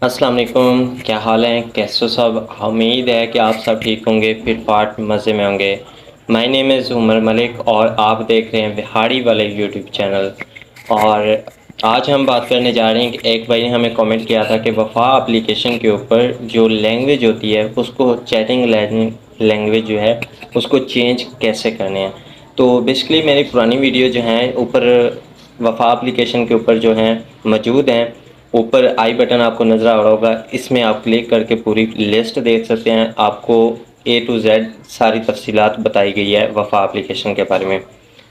अस्सलाम वालेकुम, क्या हाल है? कैसे हो सब? उम्मीद है कि आप सब ठीक होंगे, फिट फाट मज़े में होंगे। My name is Umar Malik और आप देख रहे हैं बिहारी वाले यूट्यूब चैनल। और आज हम बात करने जा रहे हैं कि एक भाई ने हमें कमेंट किया था कि वफ़ा एप्लीकेशन के ऊपर जो लैंग्वेज होती है उसको चैटिंग लैंग्वेज जो है उसको चेंज कैसे करने हैं। तो बेसिकली मेरी पुरानी वीडियो जो हैं ऊपर वफ़ा एप्लीकेशन के ऊपर जो हैं मौजूद हैं। ऊपर आई बटन आपको नज़र आ रहा होगा, इसमें आप क्लिक करके पूरी लिस्ट देख सकते हैं। आपको ए टू जेड सारी तफसीलात बताई गई है वफ़ा एप्लीकेशन के बारे में।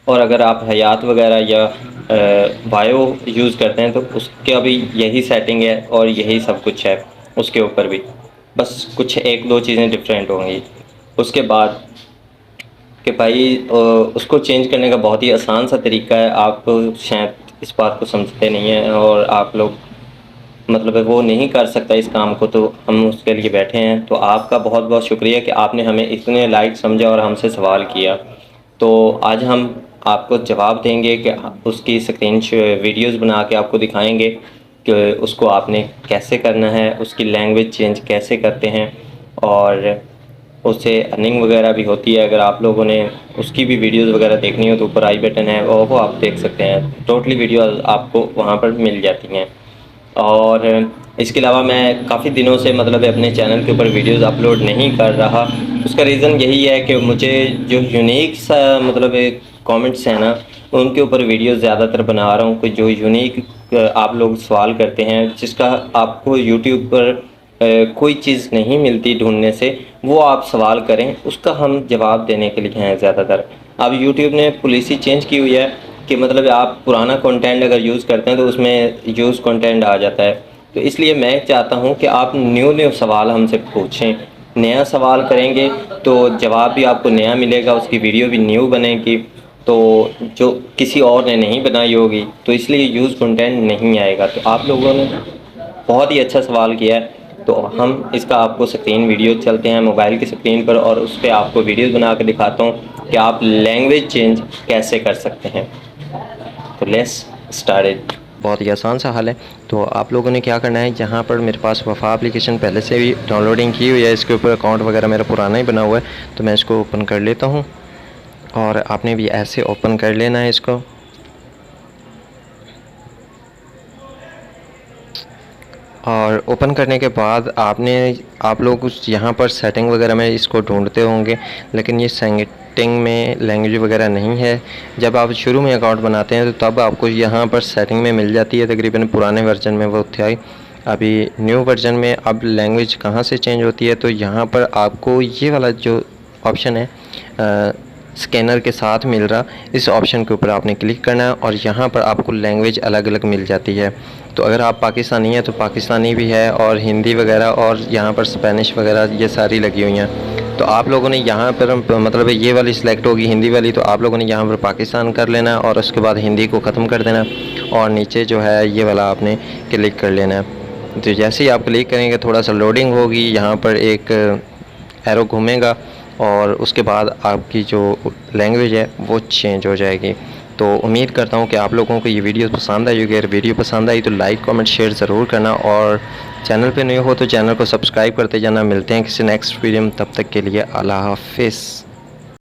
और अगर आप हयात वगैरह या बायो यूज़ करते हैं तो उसका भी यही सेटिंग है और यही सब कुछ है उसके ऊपर भी। बस कुछ एक दो चीज़ें डिफरेंट होंगी। उसके बाद कि भाई उसको चेंज करने का बहुत ही आसान सा तरीका है। आप शायद इस बात को समझते नहीं हैं और आप लोग मतलब है वो नहीं कर सकता इस काम को, तो हम उसके लिए बैठे हैं। तो आपका बहुत बहुत शुक्रिया कि आपने हमें इतने लाइक समझा और हमसे सवाल किया। तो आज हम आपको जवाब देंगे कि उसकी स्क्रीन वीडियोस बना के आपको दिखाएंगे कि उसको आपने कैसे करना है, उसकी लैंग्वेज चेंज कैसे करते हैं। और उससे अर्निंग वगैरह भी होती है। अगर आप लोगों ने उसकी भी वीडियोस वगैरह देखनी हो तो ऊपर आई बटन है और वो आप देख सकते हैं। टोटली वीडियो आपको वहाँ पर मिल जाती हैं। और इसके अलावा मैं काफ़ी दिनों से मतलब अपने चैनल के ऊपर वीडियोस अपलोड नहीं कर रहा। उसका रीज़न यही है कि मुझे जो यूनिक सा मतलब कमेंट्स हैं ना, उनके ऊपर वीडियोस ज़्यादातर बना रहा हूँ। कोई जो यूनिक आप लोग सवाल करते हैं जिसका आपको यूट्यूब पर कोई चीज़ नहीं मिलती ढूंढने से, वो आप सवाल करें, उसका हम जवाब देने के लिए हैं ज़्यादातर। अब यूट्यूब ने पॉलिसी चेंज की हुई है कि मतलब आप पुराना कंटेंट अगर यूज़ करते हैं तो उसमें यूज़ कंटेंट आ जाता है। तो इसलिए मैं चाहता हूँ कि आप न्यू सवाल हमसे पूछें। नया सवाल करेंगे तो जवाब भी आपको नया मिलेगा, उसकी वीडियो भी न्यू बनेगी, तो जो किसी और ने नहीं बनाई होगी, तो इसलिए यूज़ कंटेंट नहीं आएगा। तो आप लोगों ने बहुत ही अच्छा सवाल किया है। तो हम इसका आपको स्क्रीन वीडियो चलते हैं मोबाइल की स्क्रीन पर और उस पर आपको वीडियोस बना के दिखाता हूँ कि आप लैंग्वेज चेंज कैसे कर सकते हैं। तो लेट्स स्टार्ट इट। बहुत ही आसान सा हल है। तो आप लोगों ने क्या करना है, यहाँ पर मेरे पास वफ़ा एप्लीकेशन पहले से भी डाउनलोडिंग की हुई है, इसके ऊपर अकाउंट वगैरह मेरा पुराना ही बना हुआ है। तो मैं इसको ओपन कर लेता हूँ और आपने भी ऐसे ओपन कर लेना है इसको। और ओपन करने के बाद आप लोग उस यहाँ पर सेटिंग वगैरह में इसको ढूंढते होंगे, लेकिन ये सेटिंग में लैंग्वेज वगैरह नहीं है। जब आप शुरू में अकाउंट बनाते हैं तो तब आपको यहाँ पर सेटिंग में मिल जाती है। तकरीबन पुराने वर्जन में वो थी, अभी न्यू वर्जन में अब लैंग्वेज कहाँ से चेंज होती है, तो यहाँ पर आपको ये वाला जो ऑप्शन है स्कैनर के साथ मिल रहा, इस ऑप्शन के ऊपर आपने क्लिक करना है और यहाँ पर आपको लैंग्वेज अलग अलग मिल जाती है। तो अगर आप पाकिस्तानी हैं तो पाकिस्तानी भी है और हिंदी वगैरह, और यहाँ पर स्पेनिश वगैरह ये सारी लगी हुई हैं। तो आप लोगों ने यहाँ पर मतलब ये वाली सिलेक्ट होगी हिंदी वाली, तो आप लोगों ने यहाँ पर पाकिस्तान कर लेना है और उसके बाद हिंदी को ख़त्म कर देना और नीचे जो है ये वाला आपने क्लिक कर लेना है। तो जैसे ही आप क्लिक करेंगे थोड़ा सा लोडिंग होगी, यहाँ पर एक एरो घूमेगा और उसके बाद आपकी जो लैंग्वेज है वो चेंज हो जाएगी। तो उम्मीद करता हूँ कि आप लोगों को ये वीडियो पसंद आई होगी। अगर वीडियो पसंद आई तो लाइक कमेंट शेयर ज़रूर करना और चैनल पे नए हो तो चैनल को सब्सक्राइब करते जाना। मिलते हैं किसी नेक्स्ट वीडियो में, तब तक के लिए अल्लाह हाफिज़।